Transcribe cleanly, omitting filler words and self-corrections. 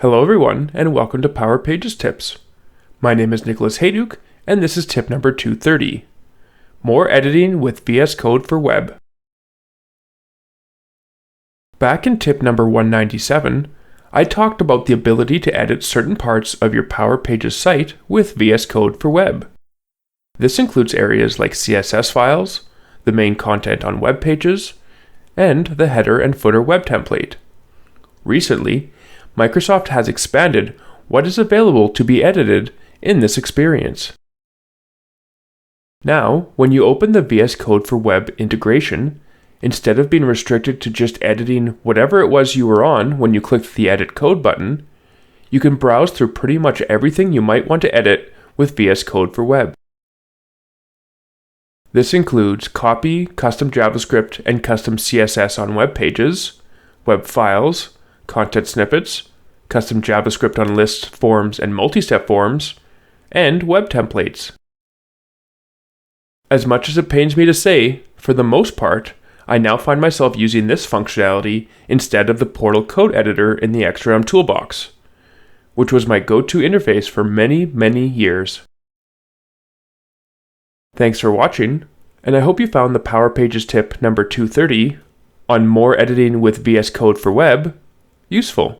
Hello everyone, and welcome to Power Pages Tips. My name is Nicholas Hayduk, and this is tip number 230. More editing with VS Code for Web. Back in tip number 197, I talked about the ability to edit certain parts of your Power Pages site with VS Code for Web. This includes areas like CSS files, the main content on web pages, and the header and footer web template. Recently, Microsoft has expanded what is available to be edited in this experience. Now, when you open the VS Code for Web integration, instead of being restricted to just editing whatever it was you were on when you clicked the Edit Code button, you can browse through pretty much everything you might want to edit with VS Code for Web. This includes copy, custom JavaScript, and custom CSS on web pages, web files, content snippets, custom JavaScript on lists, forms, and multi-step forms, and web templates. As much as it pains me to say, for the most part, I now find myself using this functionality instead of the Portal code editor in the XRM toolbox, which was my go-to interface for many, many years. Thanks for watching, and I hope you found the Power Pages tip number 230 on more editing with VS Code for Web useful.